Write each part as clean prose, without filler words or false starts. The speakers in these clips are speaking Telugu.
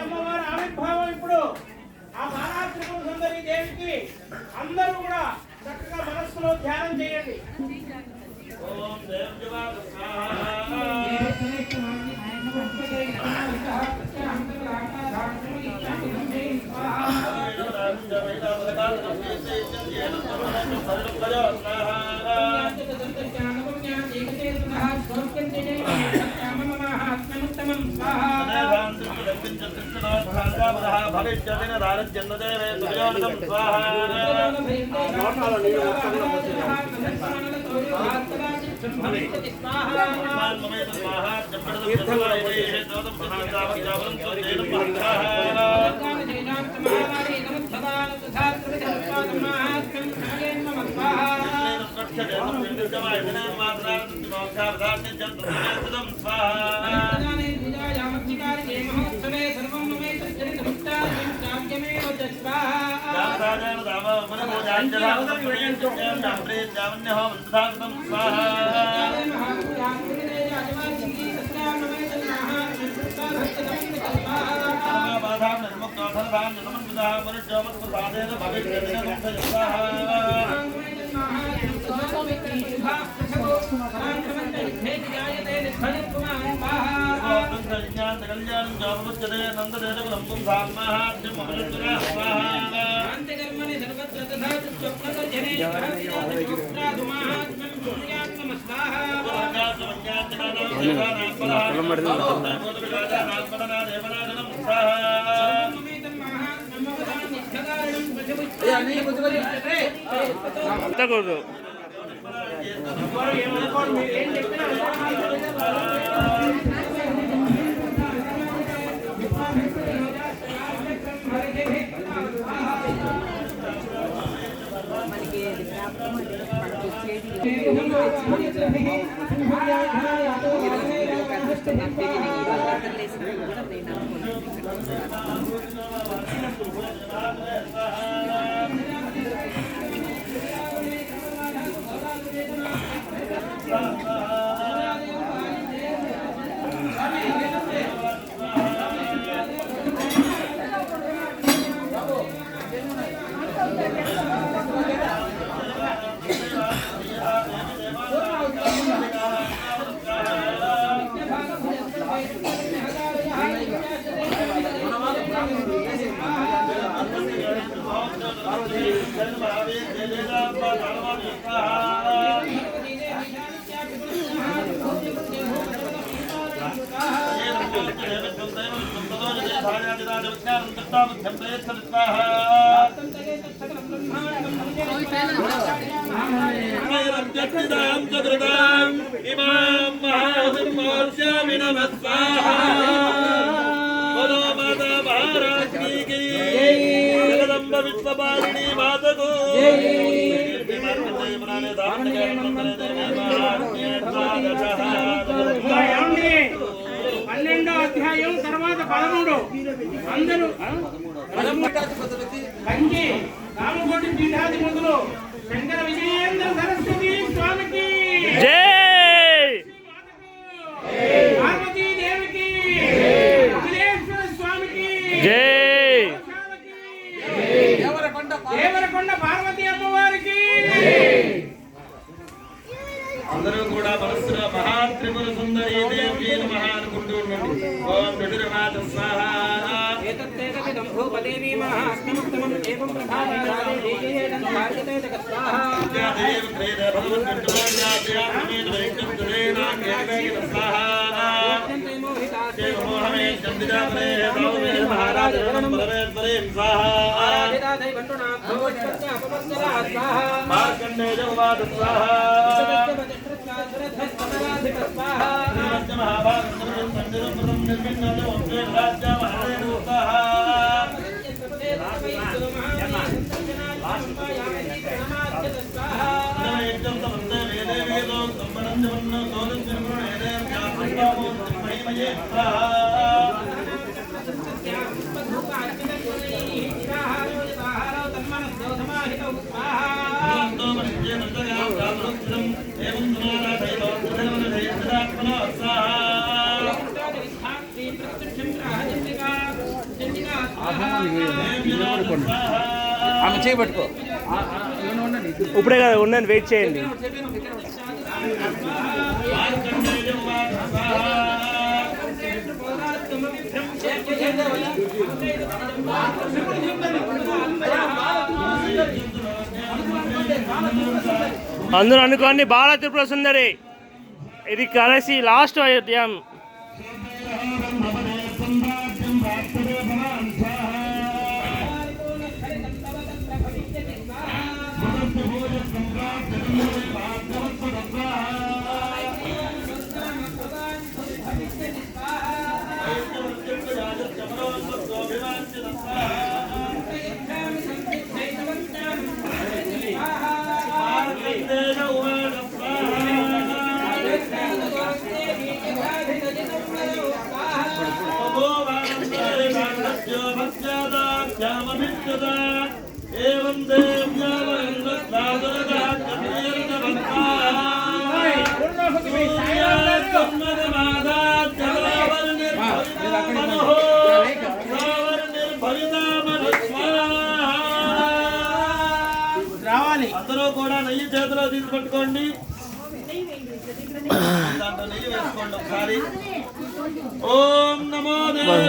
అమ్మవారి ఆవిర్భావం ఇప్పుడు ఆ బాలా త్రిపుర సుందరి దేవికి అందరూ కూడా చక్కగా మనస్సులో ధ్యానం చేయండి. ఓం దేవ్యవాద విశ్వపాలిని మాతకు 12వ అధ్యాయం తర్వాత 13 అందరూ కంచి రామకోటి పీఠాధిపతులు శంకర విజయేంద్ర సరస్వతి స్వామికి జై, పార్వతీ దేవికి అఖిలేశ్వర స్వామికి జై, దేవరకొండ పార్వతీ అమ్మవారికి. అందరూ కూడా మనస్సులో మహాత్రిపుర సుందరి దేవి నమః అనుకుంటూ ఉండండి. ఓం విడురమాత స్వాహ. ఏతత్తేకవిదం భూపదేవి మహాస్మముత్తమం ఏవం ప్రభావారాదే దేయేదం భాగ్యతే జగత్స్వాహ. దేవ త్రేద భగవన్ విష్ణువార్యాద్యామేన వైకుంఠదేనాం ఏకైక స్వాహ. అత్యంతే మోహితా దేవ మోహమే చందిజాపనే దౌమే మహారాజ వరణం బలవేశ్వరే స్వాహ. ఆరాధితా దైవంటునా భగవత్పత్య అపవర్తలా స్వాహ. మార్కండేయ ఉవాద స్వాహ. ఏం ఆమె చేయబట్టుకో ఇప్పుడే కదా ఉందని వెయిట్ చేయండి. అందరూ అనుకోండి బాలా త్రిపుర సుందరి ఇది కలిసి లాస్ట్ అధ్యాయం. एवं రావాలి. అందరూ కూడా నెయ్యి చేతిలో తీసుకొట్టుకోండి. దాంట్లో నెయ్యి వేసుకోండి ఒకసారి. ఓం నమో దేవ్యై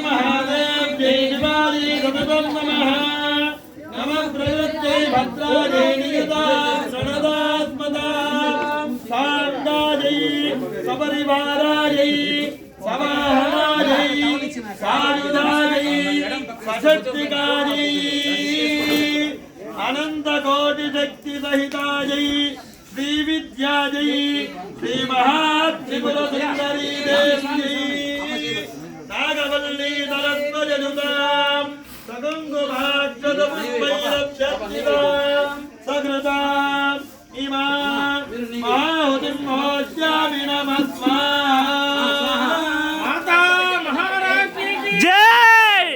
మహాదేవ్యై శివాజీ సతతం నమః. నమః ప్రయత్యై భద్రాజై నియతా ప్రణదాత్మదా సాంగాజై సపరివారాజై సవాహనాజై సాయుధాజై సశక్తికాజై అనంత కోటి శక్తి సహితాజై శ్రీ విద్యాజై శ్రీ మహాత్రిపుర సుందరీ దేవి నాగవల్లి దరత్వజనుతాం సగంగుభాక్షదపుష్పైరక్షత్రితాం సకృతాం ఇమా మాహుతిం మోష్యామి నమస్మా. మాతా మహారాజ్ కి జై,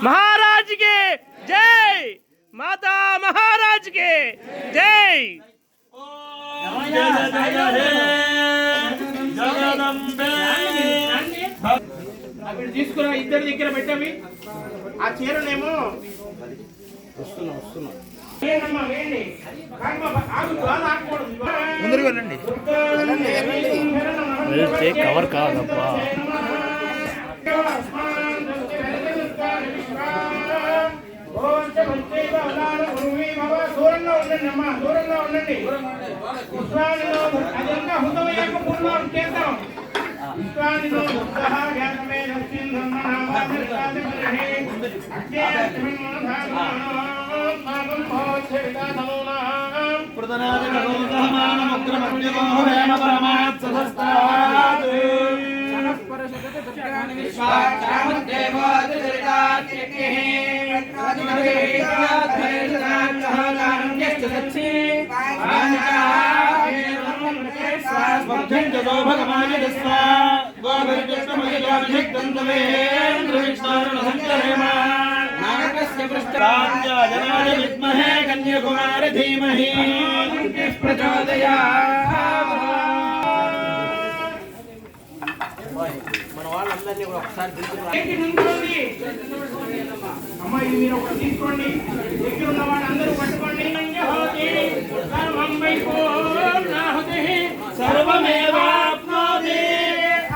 महाराज के जय, माता महाराज के जय. తీసుకురా ఇద్దరి దగ్గర పెట్టవి. ఆ చీరనేమో ముందరికి వెళ్ళండి. వెళ్తే కవర్ కాదబ్బా. దూరంగా ఉండండి అమ్మా, దూరంగా ఉండండి. అదంతా హృదయక పూర్ణం చేద్దాం. విశ్వానిలో జ్ఞానమే విద్మహే కన్యాకుమారి ధీమహి మన వాళ్ళందరినీ కూడా ఒకసారి అమ్మాయి మీరు ఒకటి తీసుకోండి. దగ్గర ఉన్న వాళ్ళందరూ పట్టుకోండి. సర్వమేవాప్నోతి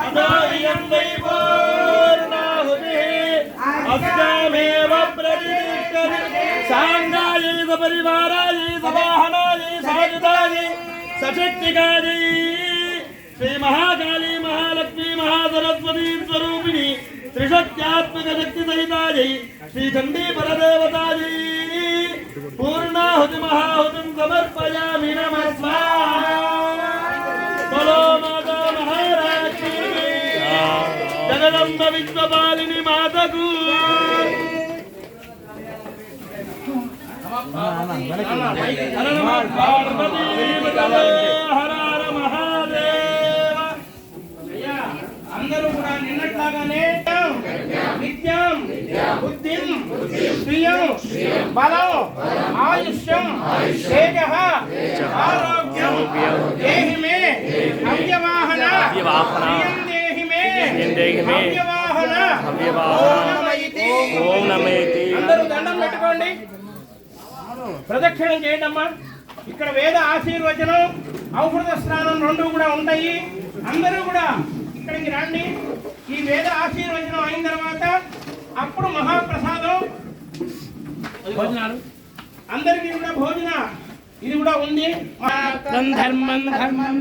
అదోయం వై పూర్ణాహుతిః అస్యామేవ ప్రతిష్ఠతి సాంగాయై సపరివారాయై సవాహనాయై సాయుధాయై సశక్తికాయై శ్రీ మహాకాళీ మహాలక్ష్మీ మహాసరస్వతీ స్వరూపిణి త్రిశక్త్యాత్మక శక్తి సహితాయై శ్రీ చండీ పరదేవతాయై పూర్ణాహుతి మహాహుతిం సమర్పయామి నమస్మా. బలో మాతా మహారాజ్ కీ జగదంబ విశ్వపాలిని మాతకు. హర హర మహాదేవ. అందరూ కూడా నిన్నట్లాగానే నిత్యం బుద్ధిం శ్రియం బలం ఆయుష్యం తేజః ఆరోగ్యం దేహి మే అవ్యవాహన అవ్యవాహన ప్రియం దేహి మే ప్రియం దేహి మే అవ్యవాహన అవ్యవాహన ఓం నమేతి. అందరూ దండం పెట్టుకోండి, ప్రదక్షిణం చేయండి అమ్మా. ఇక్కడ వేద ఆశీర్వచనం ఔషధ స్నానం రెండు కూడా ఉంటాయి. అందరూ కూడా ఇక్కడికి రండి. ఈ వేద ఆశీర్వచనం అయిన తర్వాత అప్పుడు మహాప్రసాదం భోజనాలు అందరికీ కూడా భోజన ఇది కూడా ఉంది. ధర్మం ధర్మం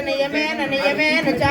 నియమేన నియమేన చ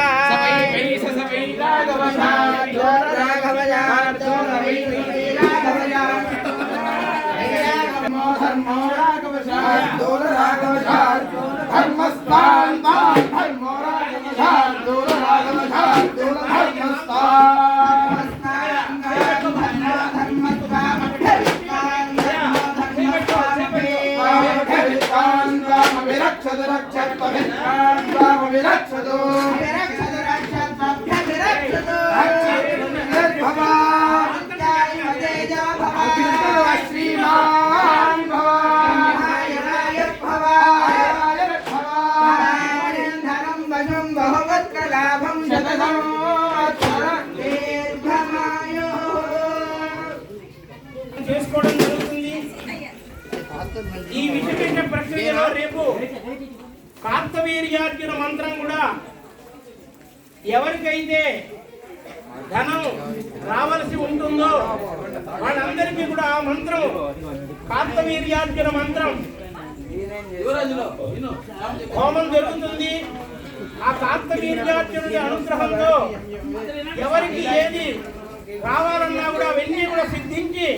చేసుకోవడం జరుగుతుంది. ఈ విశేష ప్రక్రియలో రేపు కార్తవీర్యార్జున మంత్రం కూడా ఎవరికైతే ధనం రావలసి ఉంటుందో వాళ్ళందరికీ కూడా ఆ మంత్రం కార్తవీర్యార్జున మంత్రం హోమం జరుగుతుంది. ఆ కార్తవీర్యార్జునుడి అనుగ్రహంతో ఎవరికి ఏది కావాలన్నా కూడా అవన్నీ కూడా సిద్ధించి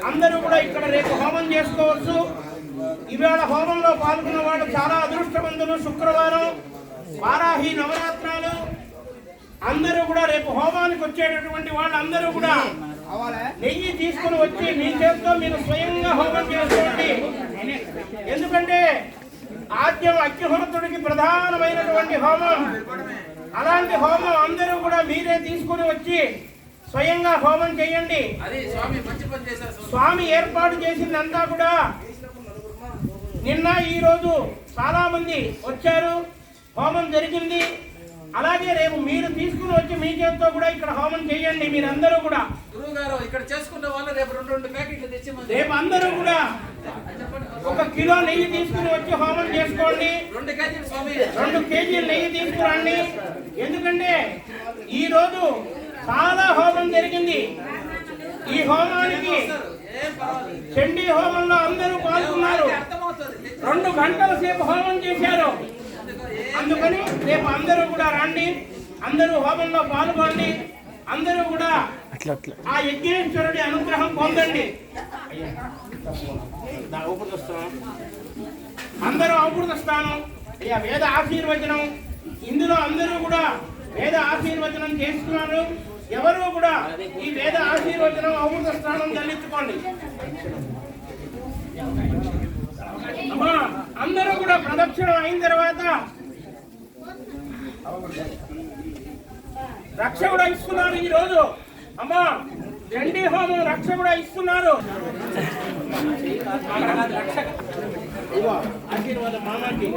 అందరూ కూడా ఇక్కడ రేపు హోమం చేసుకోవచ్చు. ఇవాళ హోమంలో పాల్గొన్న వాళ్ళు చాలా అదృష్టవంతులు. శుక్రవారం వారాహి నవరాత్రాలు అందరూ కూడా రేపు హోమానికి వచ్చేటటువంటి వాళ్ళందరూ కూడా నెయ్యి తీసుకుని వచ్చి మీ చేతితో మీరు స్వయంగా హోమం చేసుకోండి. ఎందుకంటే ఆద్యం అగ్నిహోత్రుడికి ప్రధానమైనటువంటి హోమం. అలాంటి హోమం అందరూ కూడా మీరే తీసుకుని వచ్చి స్వయంగా హోమం చేయండి. స్వామి ఏర్పాటు చేసిందంతా కూడా నిన్న ఈ రోజు చాలా మంది వచ్చారు, హోమం జరిగింది. అలాగే రేపు మీరు తీసుకుని వచ్చి మీ చేతితో కూడా ఇక్కడ హోమం చేయండి. మీరందరూ కూడా ఇక్కడ చేసుకున్న వాళ్ళు రేపు 2 ప్యాకెట్లు తెచ్చి రేపు అందరూ కూడా 1 కిలో నెయ్యి తీసుకుని వచ్చి హోమం చేసుకోండి. 2 కేజీలు స్వామి 2 కేజీలు నెయ్యి తీసుకురండి. ఎందుకంటే ఈ రోజు చాలా హోమం జరిగింది. ఈ హోమానికి చండీ హోమంలో అందరూ పాల్గొన్నారు. 2 గంటల సేపు హోమం చేశారు. అందుకని రేపు అందరూ కూడా రండి, అందరూ హోమంలో పాల్గొండి, అందరూ కూడా ఆ యజ్ఞేశ్వరుడి అనుగ్రహం పొందండి. అందరూ ఔషధ స్థానం అయ్యా వేద ఆశీర్వచనం. ఇందులో అందరూ కూడా వేద ఆశీర్వచనం చేస్తున్నారు. ఎవరు కూడా ఈ వేద ఆశీర్వచనం ఔషధ స్థానం తల్లించుకోండి. అందరూ కూడా ప్రదక్షిణం అయిన తర్వాత రక్ష కూడా ఇస్తున్నారు. ఈ రోజు అమ్మా చండీ హోమం రక్ష కూడా ఇస్తున్నారు. ఆశీర్వాదం మామాకి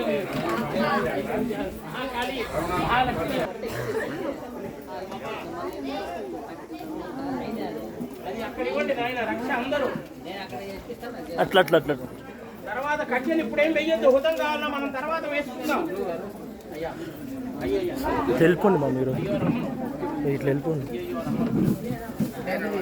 అది అక్కడ ఇవ్వండి నాయన రక్ష అందరూ. అట్లా అట్లా అట్లా తర్వాత కట్టిన ఇప్పుడేం వెయ్యొద్దు, హుతం కావాలన్నా మనం తర్వాత వేసుకుందాం. వెళ్ళిపోండి మా మీరు ఇట్లా వెళ్ళిపోండి. ఏమండి